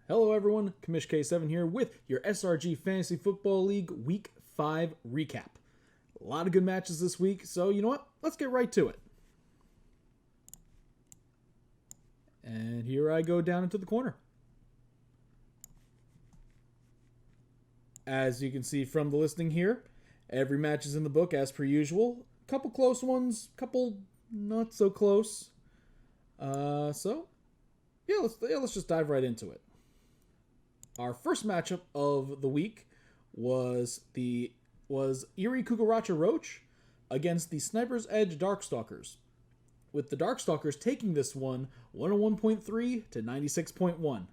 Hello everyone, Commish K7 here with your SRG Fantasy Football League Week 5 recap. A lot of good matches this week, so you know what? Let's get right to it. And here I go down into the corner. As you can see from the listing here, every match is in the book as per usual. Couple close ones, couple not so close. Let's just dive right into it. Our first matchup of the week was Erie Cucaracha Roach against the Sniper's Edge Darkstalkers, with the Darkstalkers taking this one 101.3 to 96.1.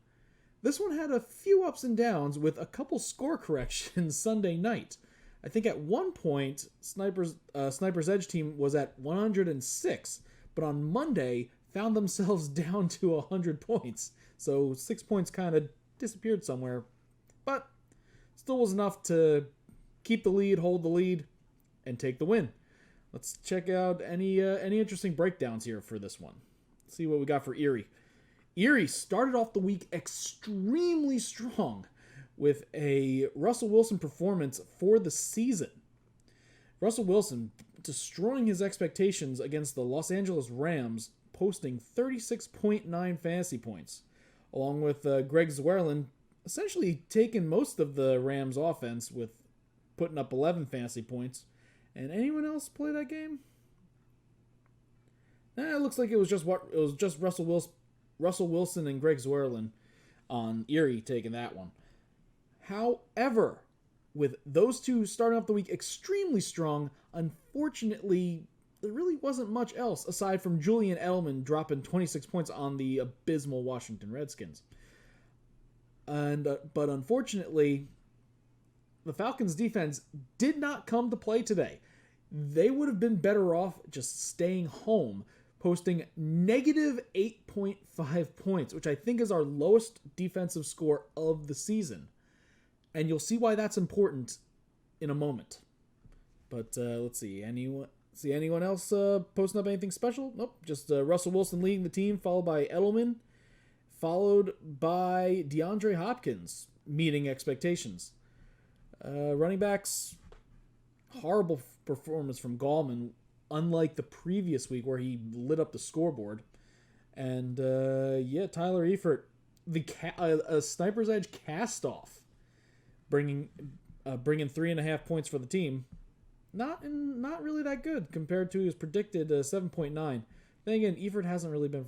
This one had a few ups and downs with a couple score corrections Sunday night. I think at one point Sniper's Edge team was at 106, but on Monday found themselves down to 100 points. So 6 points kind of disappeared somewhere, but still was enough to keep the lead, hold the lead, and take the win. Let's check out any interesting breakdowns here for this one. Let's see what we got for Erie. Erie started off the week extremely strong with a Russell Wilson performance for the season. Russell Wilson destroying his expectations against the Los Angeles Rams, posting 36.9 fantasy points, along with Greg Zuerlein essentially taking most of the Rams offense with putting up 11 fantasy points. And anyone else play that game? It looks like it was just Russell Wilson and Greg Zuerlein on Erie taking that one. However, with those two starting off the week extremely strong, unfortunately, there really wasn't much else aside from Julian Edelman dropping 26 points on the abysmal Washington Redskins. But unfortunately, the Falcons' defense did not come to play today. They would have been better off just staying home, posting negative 8.5 points, which I think is our lowest defensive score of the season. And you'll see why that's important in a moment. But let's see. Anyone else posting up anything special? Nope. Just Russell Wilson leading the team, followed by Edelman, followed by DeAndre Hopkins meeting expectations. Running backs, horrible performance from Gallman, unlike the previous week where he lit up the scoreboard. And Tyler Eifert, a Sniper's Edge cast-off, bringing 3.5 points for the team. Not really that good compared to his predicted 7.9. Then again, Eifert hasn't really been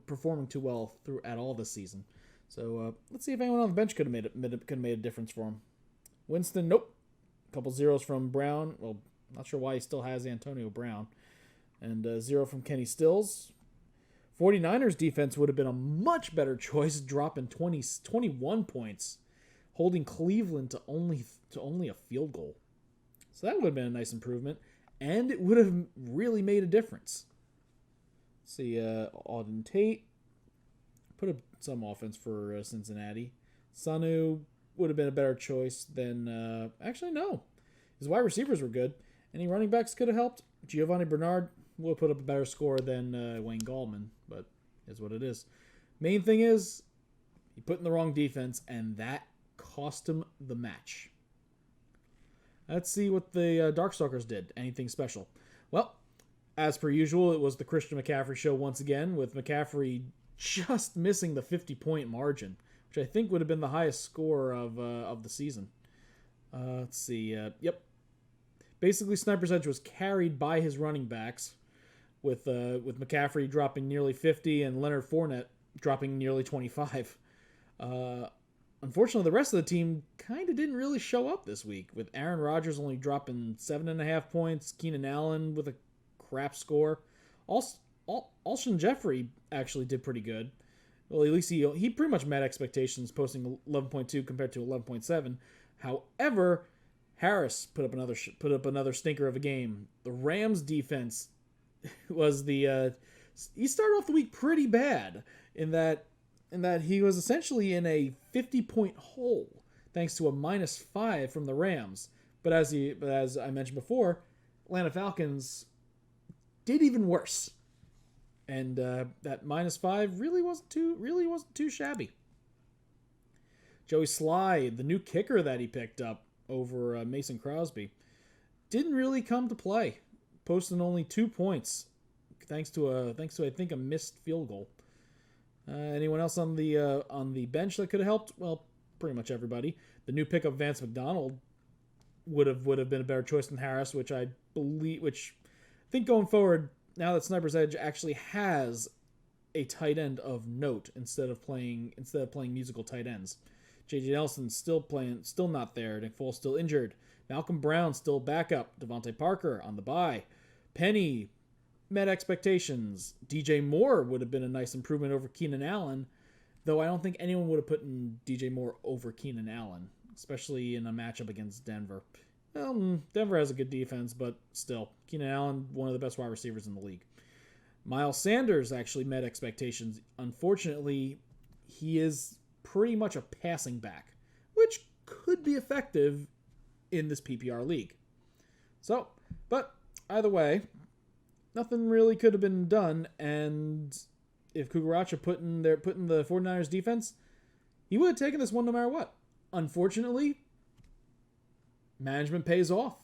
performing too well at all this season. So let's see if anyone on the bench could have made a difference for him. Winston, nope. A couple zeros from Brown. Well, not sure why he still has Antonio Brown. And 0 from Kenny Stills. 49ers defense would have been a much better choice, dropping 21 points, holding Cleveland to only a field goal. So that would have been a nice improvement, and it would have really made a difference. Let's see, Auden Tate put up some offense for Cincinnati. Sanu would have been a better choice than... actually, no. His wide receivers were good. Any running backs could have helped. Giovanni Bernard would have put up a better score than Wayne Gallman, but is what it is. Main thing is, he put in the wrong defense, and that cost him the match. Let's see what the Darkstalkers did. Anything special? Well, as per usual, it was the Christian McCaffrey show once again, with McCaffrey just missing the 50-point margin, which I think would have been the highest score of the season. Let's see. Basically, Sniper's Edge was carried by his running backs, with McCaffrey dropping nearly 50 and Leonard Fournette dropping nearly 25. Unfortunately, the rest of the team kind of didn't really show up this week, with Aaron Rodgers only dropping 7.5 points, Keenan Allen with a crap score. Alshon Jeffrey actually did pretty good. Well, at least he pretty much met expectations, posting 11.2 compared to 11.7. However, Harris put up another stinker of a game. The Rams defense was he started off the week pretty bad in that he was essentially in a 50-point hole thanks to a -5 from the Rams. But as I mentioned before, Atlanta Falcons did even worse. And that -5 really wasn't too shabby. Joey Sly, the new kicker that he picked up over Mason Crosby, didn't really come to play, posting only 2 points, thanks to I think a missed field goal. Anyone else on the bench that could have helped? Well, pretty much everybody. The new pickup Vance McDonald would have been a better choice than Harris, which I think going forward, now that Sniper's Edge actually has a tight end of note instead of playing musical tight ends. J.J. Nelson still not there. Nick Foles still injured. Malcolm Brown still backup. Devontae Parker on the bye. Penny met expectations. DJ Moore would have been a nice improvement over Keenan Allen, though I don't think anyone would have put in DJ Moore over Keenan Allen, especially in a matchup against Denver. Denver has a good defense, but still, Keenan Allen, one of the best wide receivers in the league. Miles Sanders actually met expectations. Unfortunately, he is pretty much a passing back, which could be effective in this PPR league. So, but either way, nothing really could have been done, and if Kugaracha put in the 49ers defense, he would have taken this one no matter what. Unfortunately, management pays off,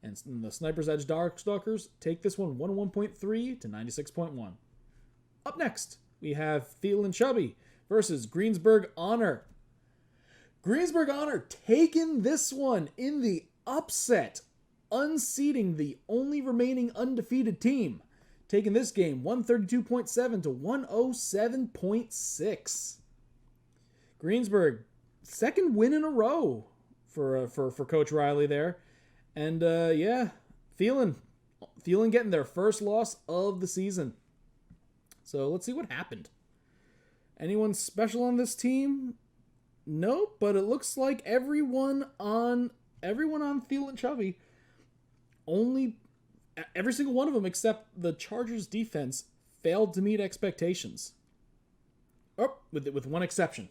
and the Sniper's Edge Darkstalkers take this one 101.3 to 96.1. Up next, we have Thielen Chubby versus Greensburg Honor. Greensburg Honor taking this one in the upset, unseating the only remaining undefeated team, taking this game 132.7 to 107.6. Greensburg, second win in a row for Coach Riley there, and Thielen getting their first loss of the season. So let's see what happened. Anyone special on this team? Nope, but it looks like everyone on Thielen Chubby, every single one of them except the Chargers defense failed to meet expectations. Oh, with one exception.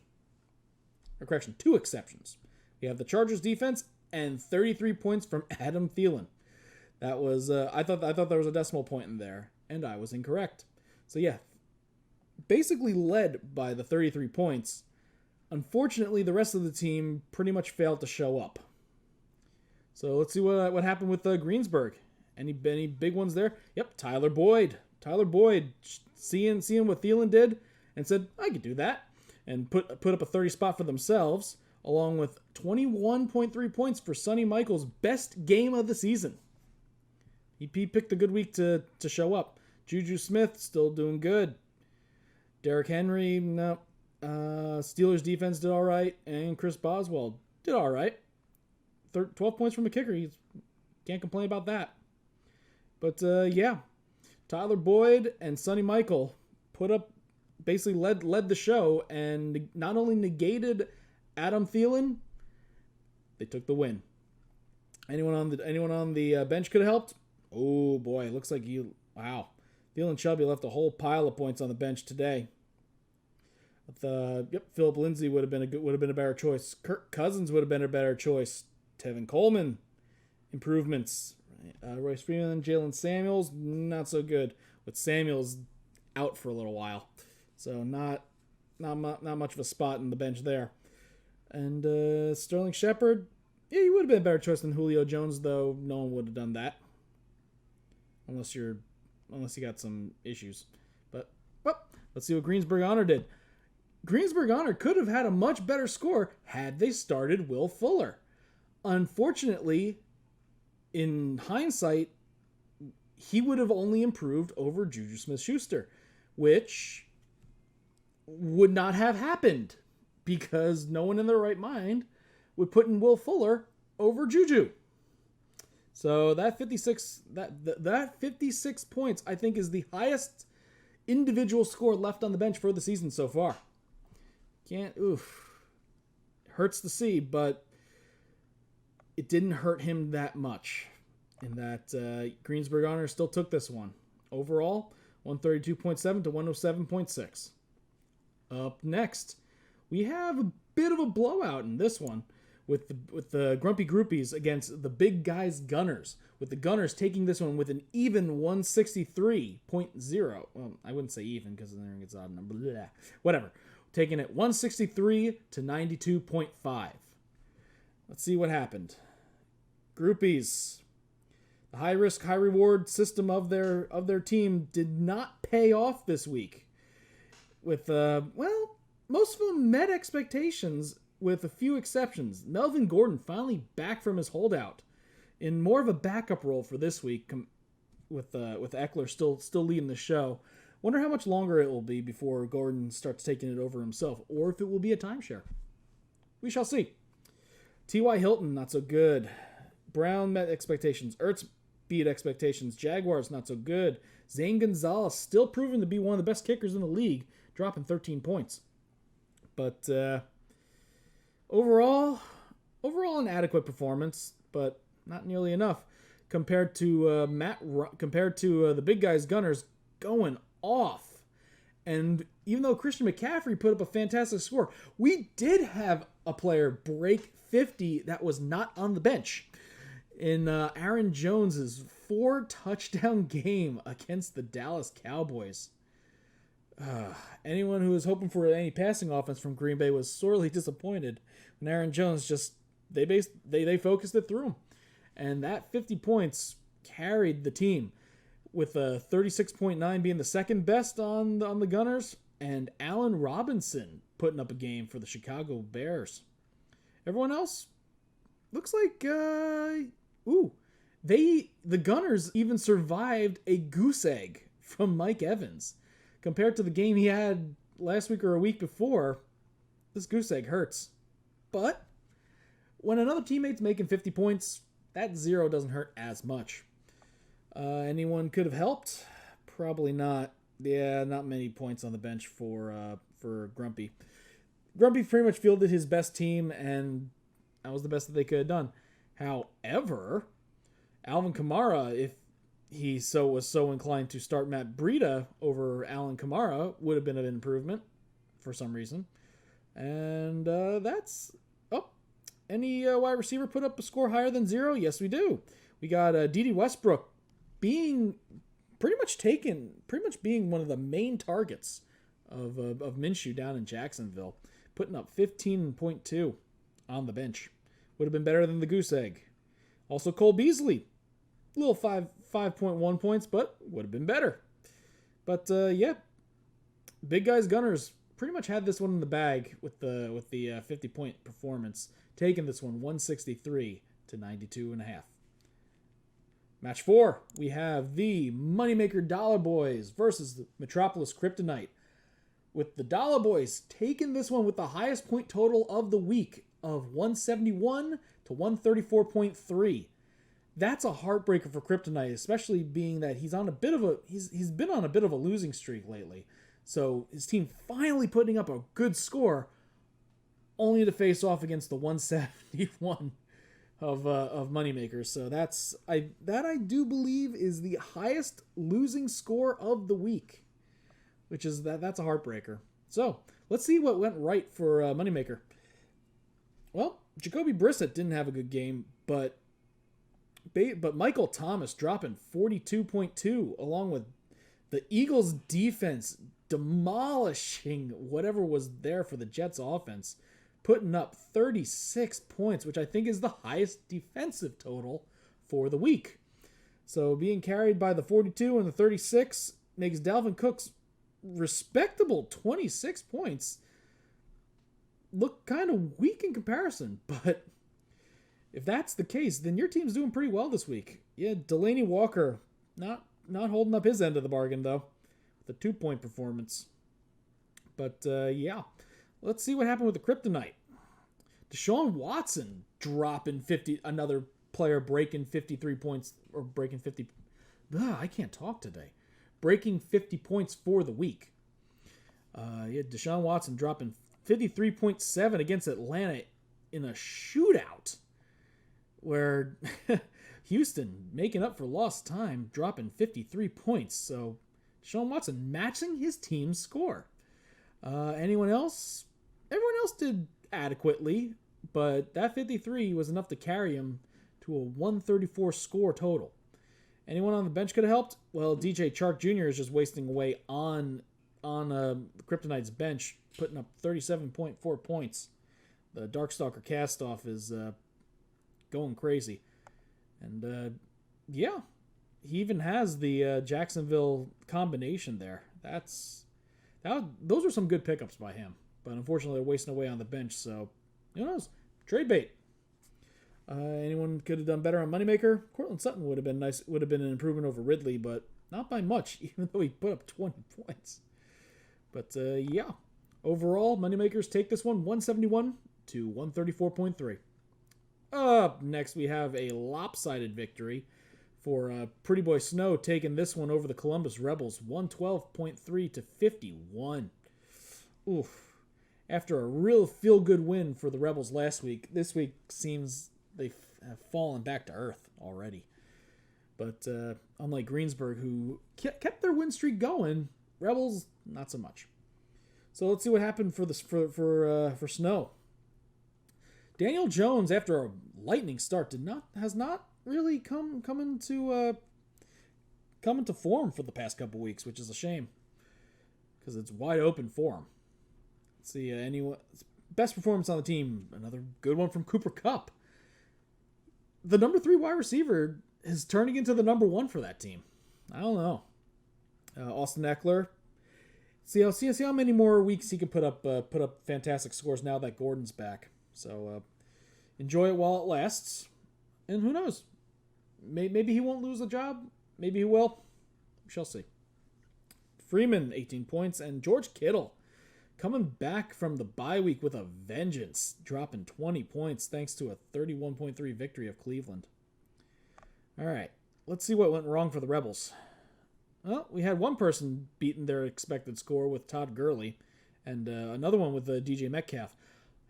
Or correction, 2 exceptions. We have the Chargers defense and 33 points from Adam Thielen. That was I thought there was a decimal point in there, and I was incorrect. So yeah, basically led by the 33 points. Unfortunately, the rest of the team pretty much failed to show up. So let's see what happened with Greensburg. Any big ones there? Yep, Tyler Boyd. Tyler Boyd seeing what Thielen did and said, I could do that, and put up a 30 spot for themselves, along with 21.3 points for Sonny Michael's best game of the season. He picked a good week to show up. Juju Smith still doing good. Derrick Henry, no. Steelers defense did all right, and Chris Boswell did all right. 12 points from a kicker. He can't complain about that. But Tyler Boyd and Sonny Michael basically led the show, and not only negated Adam Thielen, they took the win. Anyone on the bench could have helped? Oh boy, it looks like Thielen Chubby left a whole pile of points on the bench today. Philip Lindsay would have been a better choice. Kirk Cousins would have been a better choice. Tevin Coleman, improvements. Royce Freeman, Jalen Samuels, not so good. With Samuels out for a little while, so not much of a spot in the bench there. And Sterling Shepard, he would have been a better choice than Julio Jones, though no one would have done that, unless you got some issues. But let's see what Greensburg Honor did. Greensburg Honor could have had a much better score had they started Will Fuller. Unfortunately, in hindsight, he would have only improved over Juju Smith-Schuster, which would not have happened because no one in their right mind would put in Will Fuller over Juju. So that 56 points, I think, is the highest individual score left on the bench for the season so far. Hurts to see, but it didn't hurt him that much. In that Greensburg Honor still took this one. Overall, 132.7 to 107.6. Up next, we have a bit of a blowout in this one with the Grumpy Groupies against the Big Guys Gunners, with the Gunners taking this one with an even 163.0. Well, I wouldn't say even because then it's odd number. Blah. Whatever. taking it 163 to 92.5. Let's see what happened. Groupies. The high risk, high reward system of their team did not pay off this week. With most of them met expectations with a few exceptions. Melvin Gordon finally back from his holdout in more of a backup role for this week with Eckler still leading the show. Wonder how much longer it will be before Gordon starts taking it over himself, or if it will be a timeshare. We shall see. T.Y. Hilton, not so good. Brown met expectations. Ertz beat expectations. Jaguars, not so good. Zane Gonzalez, still proven to be one of the best kickers in the league, dropping 13 points. But overall an adequate performance, but not nearly enough compared to the big guys Gunners going off. And even though Christian McCaffrey put up a fantastic score, we did have a player break 50 that was not on the bench in Aaron Jones's 4-touchdown game against the Dallas Cowboys. Anyone who was hoping for any passing offense from Green Bay was sorely disappointed when Aaron Jones they focused it through him. And that 50 points carried the team, with 36.9 being the second best on the Gunners, and Allen Robinson putting up a game for the Chicago Bears. Everyone else looks like the Gunners even survived a goose egg from Mike Evans. Compared to the game he had last week or a week before, this goose egg hurts. But when another teammate's making 50 points, that zero doesn't hurt as much. Anyone could have helped? Probably not. Yeah, not many points on the bench for Grumpy. Grumpy pretty much fielded his best team, and that was the best that they could have done. However, Alvin Kamara, if he was so inclined to start Matt Breida over Alvin Kamara, would have been an improvement for some reason. And any wide receiver put up a score higher than 0? Yes, we do. We got D.D. Westbrook being being one of the main targets of Minshew down in Jacksonville, putting up 15.2 on the bench. Would have been better than the goose egg. Also Cole Beasley, a little 5.1 points, but would have been better. But big guys Gunners pretty much had this one in the bag with the 50-point performance, taking this one 163 to 92.5. Match 4, we have the Moneymaker Dollar Boys versus the Metropolis Kryptonite, with the Dollar Boys taking this one with the highest point total of the week of 171 to 134.3. That's a heartbreaker for Kryptonite, especially being that he's been on a bit of a losing streak lately. So his team finally putting up a good score, only to face off against the 171 of Moneymakers. So I do believe is the highest losing score of the week, which is that's a heartbreaker. So let's see what went right for Moneymaker. Well, Jacoby Brissett didn't have a good game, but Michael Thomas dropping 42.2, along with the Eagles' defense demolishing whatever was there for the Jets' offense, putting up 36 points, which I think is the highest defensive total for the week. So being carried by the 42 and the 36 makes Dalvin Cook's respectable 26 points look kind of weak in comparison. But if that's the case, then your team's doing pretty well this week. Yeah, Delaney Walker not holding up his end of the bargain, though, with a 2-point performance. But let's see what happened with the Kryptonite. Deshaun Watson dropping 50, another player breaking 53 points, or breaking 50. I can't talk today. Breaking 50 points for the week. Deshaun Watson dropping 53.7 against Atlanta in a shootout, where Houston making up for lost time, dropping 53 points. So Deshaun Watson matching his team's score. Anyone else? Everyone else did adequately, but that 53 was enough to carry him to a 134 score total. Anyone on the bench could have helped? Well, DJ Chark Jr. is just wasting away on on the Kryptonite's bench, putting up 37.4 points. The Darkstalker castoff is going crazy. And, yeah, he even has the Jacksonville combination there. Those are some good pickups by him. But unfortunately, they're wasting away on the bench, so who knows? Trade bait. Anyone could have done better on Moneymaker. Cortland Sutton would have been nice. Would have been an improvement over Ridley, but not by much, even though he put up 20 points. But, yeah. Overall, Moneymakers take this one 171 to 134.3. Up next, we have a lopsided victory for Pretty Boy Snow, taking this one over the Columbus Rebels, 112.3 to 51. Oof. After a real feel-good win for the Rebels last week, this week seems they have fallen back to earth already. But unlike Greensburg, who kept their win streak going, Rebels, not so much. So let's see what happened for Snow. Daniel Jones, after a lightning start, has not really come into form for the past couple weeks, which is a shame because it's wide open for him. Let's see anyone best performance on the team. Another good one from Cooper Kupp. The number 3 wide receiver is turning into the number 1 for that team. I don't know. Austin Eckler. See how many more weeks he can put up fantastic scores now that Gordon's back. So enjoy it while it lasts. And who knows? Maybe he won't lose the job. Maybe he will. We shall see. Freeman, 18 points. And George Kittle coming back from the bye week with a vengeance, dropping 20 points thanks to a 31.3 victory of Cleveland. All right, let's see what went wrong for the Rebels. Well, we had one person beating their expected score with Todd Gurley, and another one with DJ Metcalf.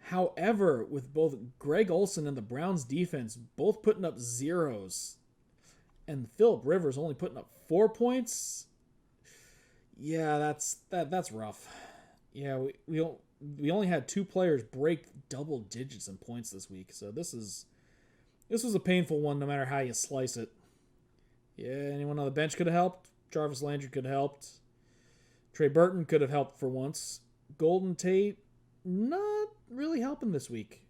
However, with both Greg Olsen and the Browns defense both putting up zeros, and Phillip Rivers only putting up 4 points, yeah, that's rough. Yeah, we only had 2 players break double digits in points this week, so this was a painful one no matter how you slice it. Yeah, anyone on the bench could have helped. Jarvis Landry could have helped. Trey Burton could have helped for once. Golden Tate, not really helping this week.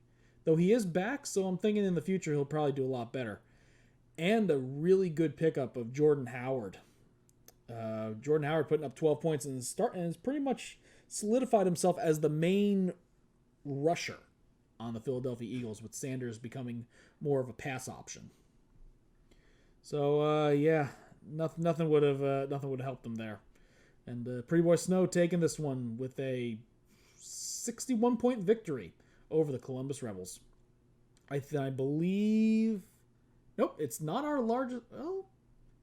Though he is back, so I'm thinking in the future he'll probably do a lot better. And a really good pickup of Jordan Howard. Jordan Howard putting up 12 points and has pretty much solidified himself as the main rusher on the Philadelphia Eagles, with Sanders becoming more of a pass option. So yeah, nothing would have helped them there. And Pretty Boy Snow taking this one with a 61-point victory over the Columbus Rebels. I believe. Nope, it's not our largest. Oh,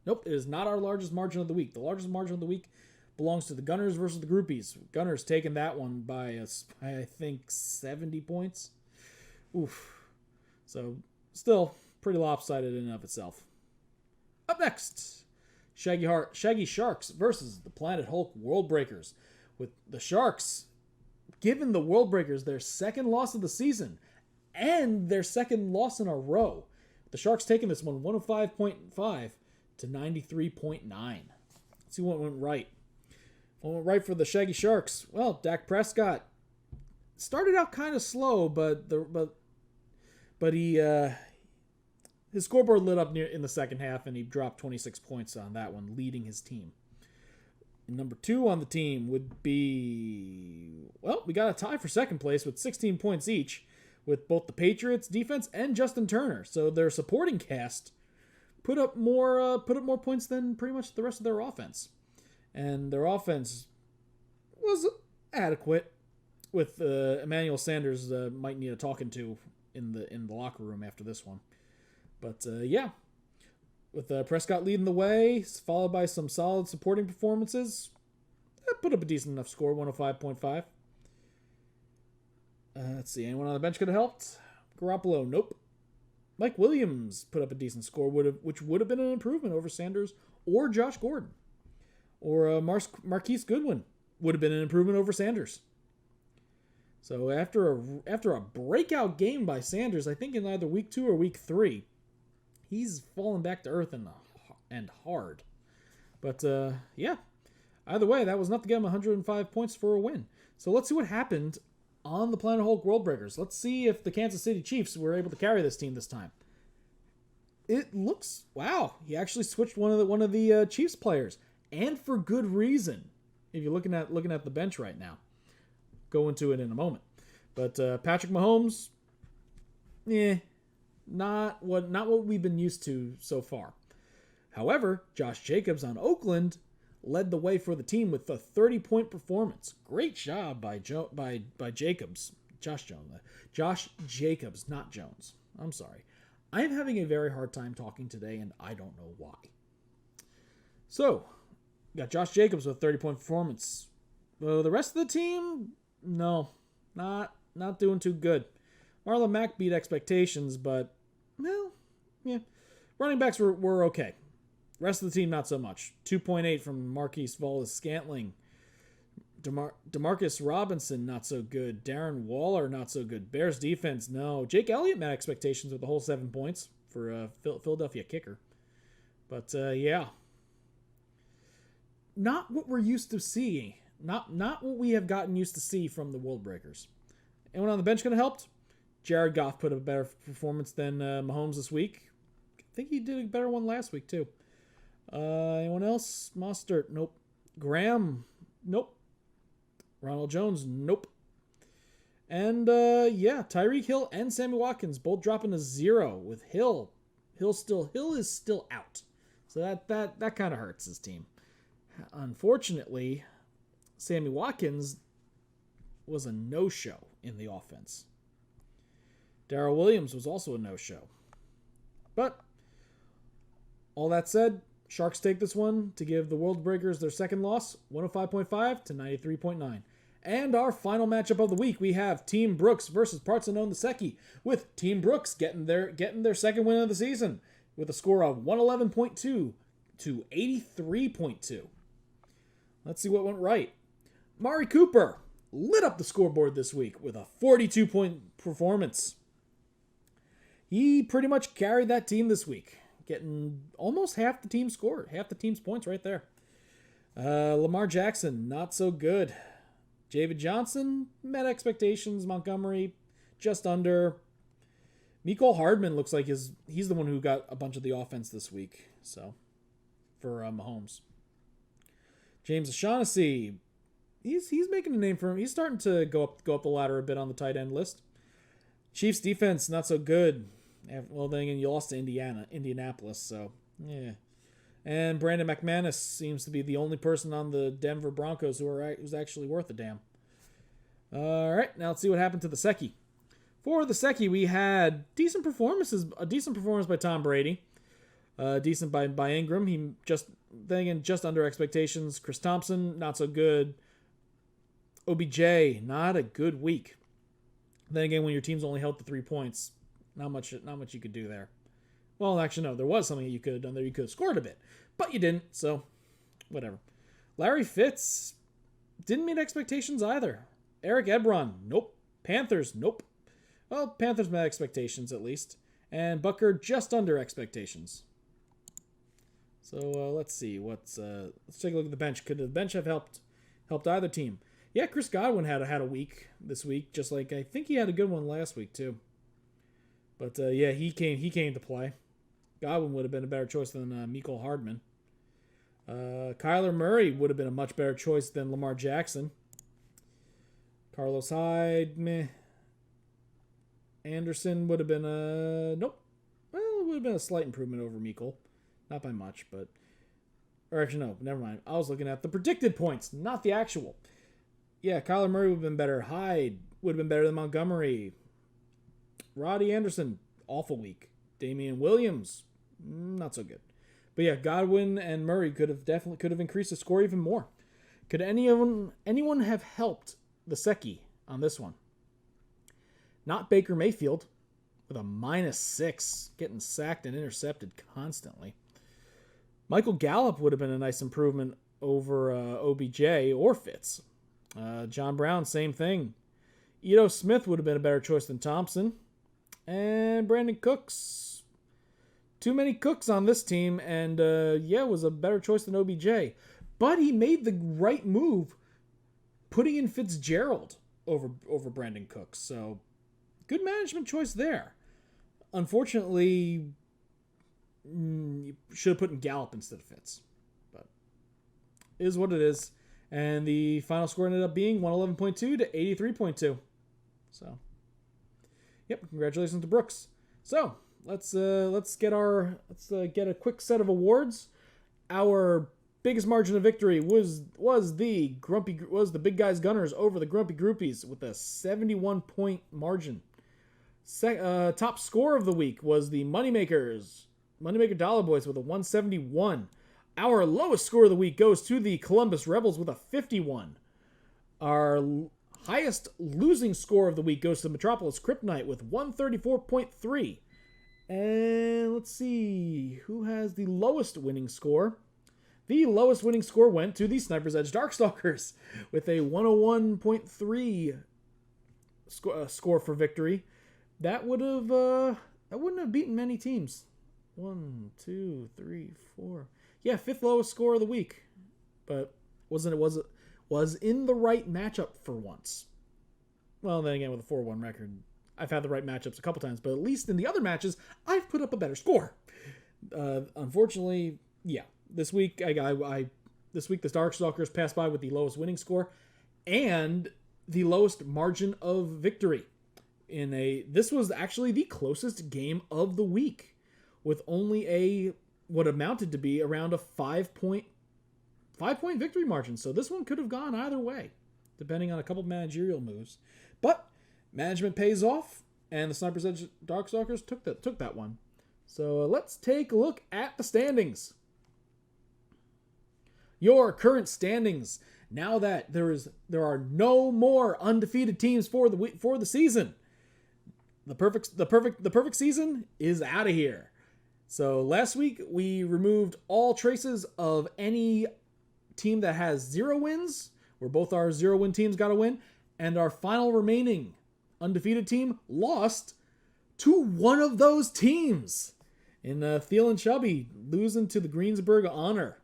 nope, it is not our largest margin of the week. The largest margin of the week belongs to the Gunners versus the Groupies. Gunners taking that one by I think 70 points. Oof. So still pretty lopsided in and of itself. Up next, Shaggy Sharks versus the Planet Hulk World Breakers, with the Sharks giving the World Breakers their second loss of the season and their second loss in a row. The Sharks taking this one 105.5 to 93.9. Let's see what went right. What went right for the Shaggy Sharks? Well, Dak Prescott started out kind of slow, but he his scoreboard lit up in the second half, and he dropped 26 points on that one, leading his team. And number 2 on the team would be, well, we got a tie for second place with 16 points each, with both the Patriots defense and Justin Turner. So their supporting cast put up more points than pretty much the rest of their offense, and their offense was adequate. With Emmanuel Sanders might need a talking to in the locker room after this one. But yeah, with Prescott leading the way, followed by some solid supporting performances, put up a decent enough score, 105.5. Let's see, anyone on the bench could have helped? Garoppolo, nope. Mike Williams put up a decent score, which would have been an improvement over Sanders or Josh Gordon. Or Marquise Goodwin would have been an improvement over Sanders. So after a breakout game by Sanders, I think in either week 2 or week 3, he's fallen back to earth and hard. But yeah, Either way, that was enough to get him 105 points for a win. So let's see what happened on the Planet Hulk World Breakers. Let's see if the Kansas City Chiefs were able to carry this team this time. It looks, wow, he actually switched one of the Chiefs players, and for good reason. If you're looking at the bench right now, go into it in a moment. But Patrick Mahomes, not what we've been used to so far. However, Josh Jacobs on Oakland led the way for the team with a 30-point performance. Great job by Jacobs. Josh Jacobs, not Jones. I'm sorry. I am having a very hard time talking today, and I don't know why. So, got Josh Jacobs with a 30-point performance. The rest of the team, no, not doing too good. Marlon Mack beat expectations, but, well, yeah. Running backs were okay. Rest of the team, not so much. 2.8 from Marquise Valdes-Scantling. Demarcus Robinson, not so good. Darren Waller, not so good. Bears defense, no. Jake Elliott met expectations with the whole 7 points for a Philadelphia kicker. But, yeah. Not what we're used to seeing. Not what we have gotten used to see from the World Breakers. Anyone on the bench could have helped? Jared Goff put a better performance than Mahomes this week. I think he did a better one last week, too. Anyone else? Mostert, nope. Graham, nope. Ronald Jones, nope. And, yeah, Tyreek Hill and Sammy Watkins both dropping to 0 with Hill. Hill is still out. So that kind of hurts his team. Unfortunately, Sammy Watkins was a no-show in the offense. Darrell Williams was also a no-show. But, all that said, Sharks take this one to give the World Breakers their second loss, 105.5 to 93.9. And our final matchup of the week, we have Team Brooks versus Parts Unknown Secchi, with Team Brooks getting their second win of the season with a score of 111.2 to 83.2. Let's see what went right. Mari Cooper lit up the scoreboard this week with a 42-point performance. He pretty much carried that team this week, getting almost half the team's score, half the team's points right there. Lamar Jackson, not so good. David Johnson, met expectations. Montgomery, just under. Mecole Hardman looks like he's the one who got a bunch of the offense this week. So, for Mahomes. James O'Shaughnessy, he's making a name for him. He's starting to go up the ladder a bit on the tight end list. Chiefs defense, not so good. Well, then again, you lost to Indianapolis, so, yeah. And Brandon McManus seems to be the only person on the Denver Broncos who's actually worth a damn. All right, now let's see what happened to the Secchi. For the Secchi, we had a decent performance by Tom Brady. Decent by Ingram. He just under expectations. Chris Thompson, not so good. OBJ, not a good week. Then again, when your team's only held to 3 points, not much you could do there. Well, actually, no, there was something you could have done there. You could have scored a bit, but you didn't, so whatever. Larry Fitz didn't meet expectations either. Eric Ebron, nope. Panthers, nope. Well, Panthers met expectations at least. And Bucker just under expectations. So let's see. Let's take a look at the bench. Could the bench have helped either team? Yeah, Chris Godwin had a week this week, just like I think he had a good one last week too. But yeah, he came to play. Godwin would have been a better choice than Mecole Hardman. Kyler Murray would have been a much better choice than Lamar Jackson. Carlos Hyde, meh. Anderson would have been nope. Well, it would have been a slight improvement over Mecole. Not by much, but... Or actually, no, never mind. I was looking at the predicted points, not the actual. Yeah, Kyler Murray would have been better. Hyde would have been better than Montgomery. Roddy Anderson, awful week. Damian Williams, not so good. But yeah, Godwin and Murray could have increased the score even more. Could anyone have helped the Secchi on this one? Not Baker Mayfield, with a -6, getting sacked and intercepted constantly. Michael Gallup would have been a nice improvement over OBJ or Fitz. John Brown, same thing. Ito Smith would have been a better choice than Thompson. And Brandon Cooks, too many cooks on this team, and was a better choice than OBJ. But he made the right move, putting in Fitzgerald over Brandon Cooks. So, good management choice there. Unfortunately, you should have put in Gallup instead of Fitz. But it is what it is. And the final score ended up being 111.2 to 83.2. So, yep, congratulations to Brooks. So, let's get a quick set of awards. Our biggest margin of victory was the Big Guys Gunners over the Grumpy Groupies with a 71-point margin. Top score of the week was the Moneymaker Dollar Boys with a 171. Our lowest score of the week goes to the Columbus Rebels with a 51. Our highest losing score of the week goes to Metropolis Kryptonite with 134.3. And let's see, who has the lowest winning score? The lowest winning score went to the Sniper's Edge Darkstalkers with a 101.3 score for victory. That wouldn't have beaten many teams. 1, 2, 3, 4. Yeah, fifth lowest score of the week, but was in the right matchup for once. Well, then again, with a 4-1 record, I've had the right matchups a couple times, but at least in the other matches, I've put up a better score. Unfortunately, yeah, this week the Darkstalkers passed by with the lowest winning score and the lowest margin of victory. This was actually the closest game of the week, with only what amounted to be around a 5-point victory margin. So this one could have gone either way, depending on a couple of managerial moves. But management pays off, and the Sniper's Edge Darkstalkers took that one. So let's take a look at the standings. Your current standings, now that there are no more undefeated teams for the season. The perfect season is out of here. So last week we removed all traces of any team that has 0 wins, where both our 0-win teams got a win, and our final remaining undefeated team lost to one of those teams in Thiel and Chubby, losing to the Greensburg Honor.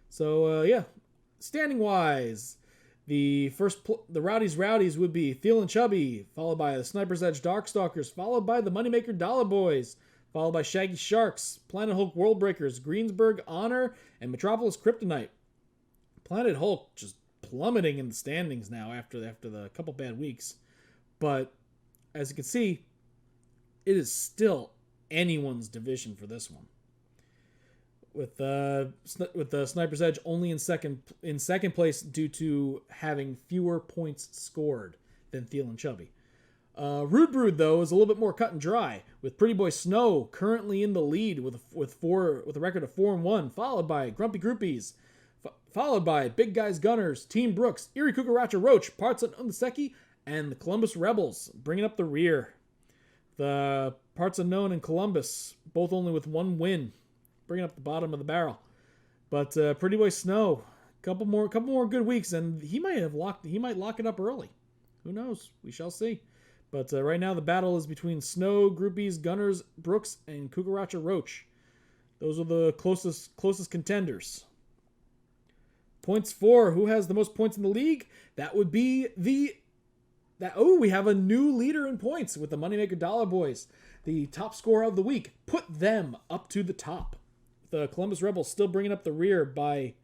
So standing wise, the Rowdies would be Thiel and Chubby, followed by the Sniper's Edge Darkstalkers, followed by the Moneymaker Dollar Boys, followed by Shaggy Sharks, Planet Hulk Worldbreakers, Greensburg Honor, and Metropolis Kryptonite. Planet Hulk just plummeting in the standings now after the couple bad weeks. But as you can see, it is still anyone's division for this one. With the Sniper's Edge only in second place due to having fewer points scored than Thiel and Chubby. Rude Brood, though, is a little bit more cut and dry, with Pretty Boy Snow currently in the lead with a record of 4-1, followed by Grumpy Groupies, followed by Big Guys Gunners, Team Brooks, Erie Kukaracha Roach, Parts Unknown Seki, and the Columbus Rebels, bringing up the rear. The Parts Unknown and Columbus, both only with 1 win, bringing up the bottom of the barrel. But Pretty Boy Snow, couple more good weeks, and he might lock it up early. Who knows? We shall see. But right now the battle is between Snow, Groupies, Gunners, Brooks, and Kukaracha Roach. Those are the closest contenders. Points for who has the most points in the league? That would be we have a new leader in points with the Moneymaker Dollar Boys. The top scorer of the week. Put them up to the top. The Columbus Rebels still bringing up the rear by,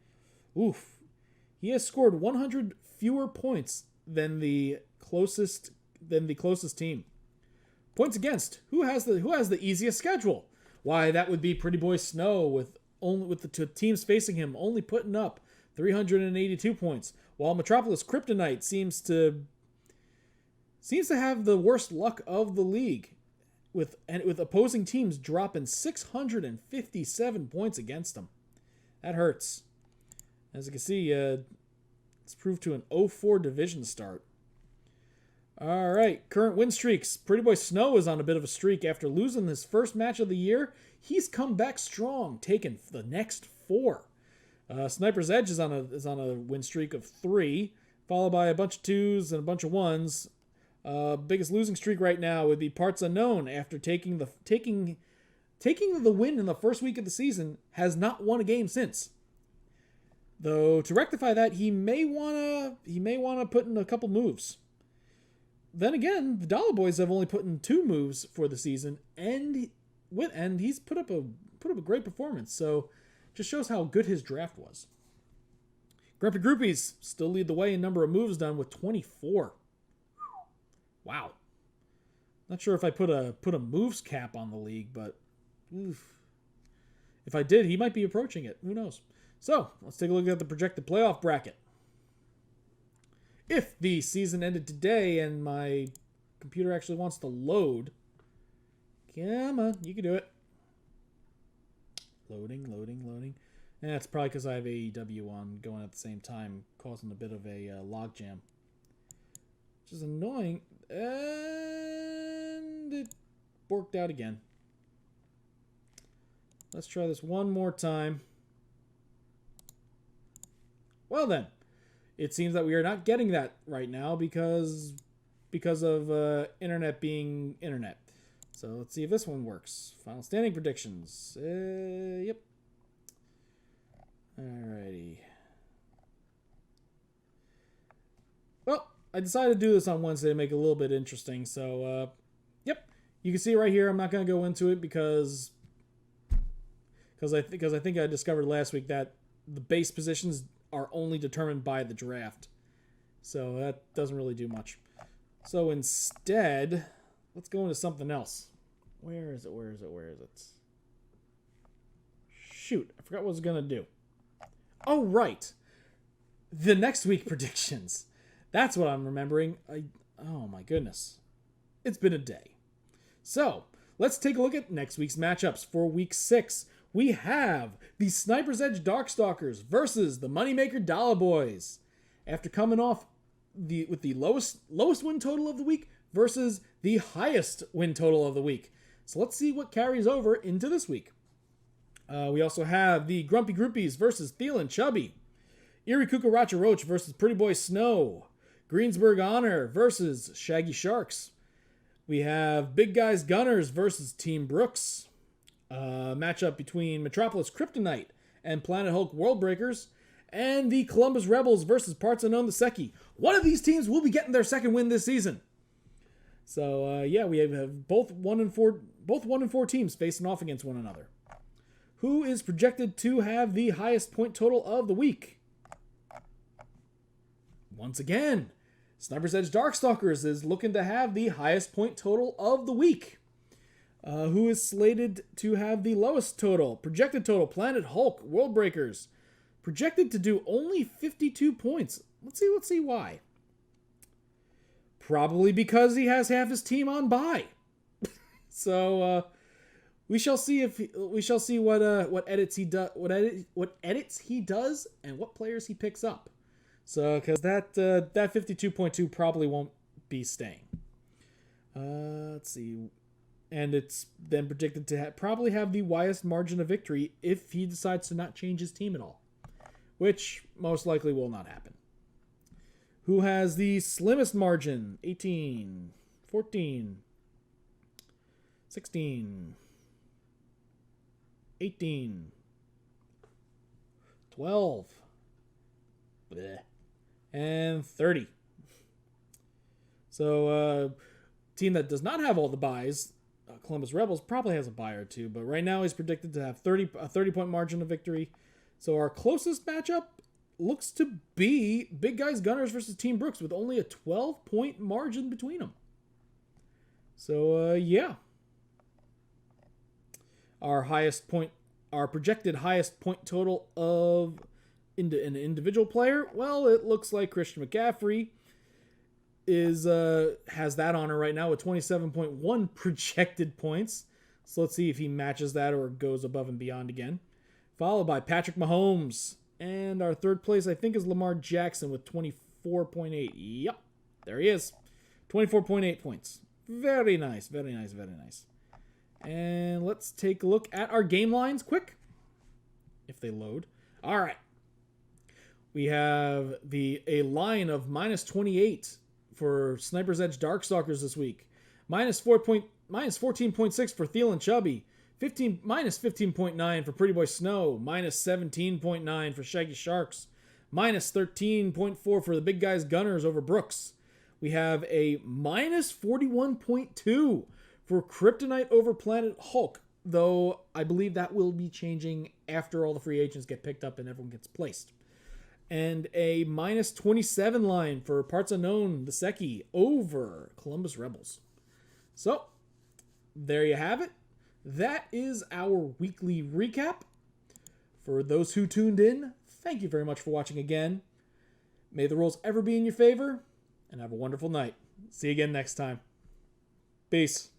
he has scored 100 fewer points than the closest team. Points against. Who has the easiest schedule? Why, that would be Pretty Boy Snow with the 2 teams facing him only putting up 382 points, while Metropolis Kryptonite seems to have the worst luck of the league, with opposing teams dropping 657 points against them. That hurts. As you can see, it's proved to an 0-4 division start. All right, current win streaks. Pretty Boy Snow is on a bit of a streak after losing his first match of the year. He's come back strong, taking the next 4. Sniper's Edge is on a win streak of 3, followed by a bunch of 2s and a bunch of 1s. Biggest losing streak right now would be Parts Unknown after taking taking the win in the first week of the season, has not won a game since. Though to rectify that, he may wanna put in a couple moves. Then again, the Dollar Boys have only put in 2 moves for the season, and he's put up a great performance. So just shows how good his draft was. Grumpy Groupies still lead the way in number of moves done with 24. Wow. Not sure if I put a moves cap on the league, but if I did, he might be approaching it. Who knows? So let's take a look at the projected playoff bracket. If the season ended today and my computer actually wants to load, come on, you can do it. Loading. And that's probably because I have AEW on going at the same time, causing a bit of a logjam. Which is annoying. And it worked out again. Let's try this one more time. Well then, it seems that we are not getting that right now because of internet being internet. So let's see if this one works. Final standing predictions. Yep. Alrighty. Well, I decided to do this on Wednesday to make it a little bit interesting. So, yep. You can see right here. I'm not going to go into it because I think I discovered last week that the base positions are only determined by the draft. So that doesn't really do much. So instead, let's go into something else. Where is it? Shoot, I forgot what I was going to do. Oh, right. The next week predictions. That's what I'm remembering. Oh my goodness. It's been a day. So, let's take a look at next week's matchups. For week 6, we have the Sniper's Edge Darkstalkers versus the Moneymaker Dollar Boys. After coming off with the lowest win total of the week versus the highest win total of the week. So let's see what carries over into this week. We also have the Grumpy Groupies versus Thiel and Chubby. Erie Cucaracha Roach versus Pretty Boy Snow. Greensburg Honor versus Shaggy Sharks. We have Big Guys Gunners versus Team Brooks. Matchup between Metropolis Kryptonite and Planet Hulk Worldbreakers. And the Columbus Rebels versus Parts Unknown the Seki. One of these teams will be getting their second win this season. So, yeah, we have both 1 and 4 teams facing off against one another. Who is projected to have the highest point total of the week? Once again, Sniper's Edge Darkstalkers is looking to have the highest point total of the week. Who is slated to have the lowest total? Projected total, Planet Hulk Worldbreakers. Projected to do only 52 points. Let's see why. Probably because he has half his team on bye. So we shall see what edits he does and what players he picks up. So because that 52.2 probably won't be staying. Let's see. And it's then predicted to probably have the widest margin of victory if he decides to not change his team at all. Which most likely will not happen. Who has the slimmest margin? 18, 14, 16, 18, 12, bleh, and 30. So, team that does not have all the buys, Columbus Rebels, probably has a buy or two, but right now he's predicted to have a 30-point margin of victory. So our closest matchup looks to be Big Guys Gunners versus Team Brooks with only a 12-point margin between them. So, yeah. Our projected highest point total of an individual player, well, it looks like Christian McCaffrey has that honor right now with 27.1 projected points. So let's see if he matches that or goes above and beyond again. Followed by Patrick Mahomes. And our third place, I think, is Lamar Jackson with 24.8. Yep, there he is. 24.8 points. Very nice, very nice, very nice. And let's take a look at our game lines quick, if they load. All right. We have a line of minus 28 for Sniper's Edge Darkstalkers this week. Minus 14.6 for Thiel and Chubby. minus 15.9 for Pretty Boy Snow, minus 17.9 for Shaggy Sharks, minus 13.4 for the Big Guys Gunners over Brooks. We have a minus 41.2 for Kryptonite over Planet Hulk, though I believe that will be changing after all the free agents get picked up and everyone gets placed. And a minus 27 line for Parts Unknown, the Seki, over Columbus Rebels. So, there you have it. That is our weekly recap. For those who tuned in, thank you very much for watching again. May the rolls ever be in your favor, and have a wonderful night. See you again next time. Peace.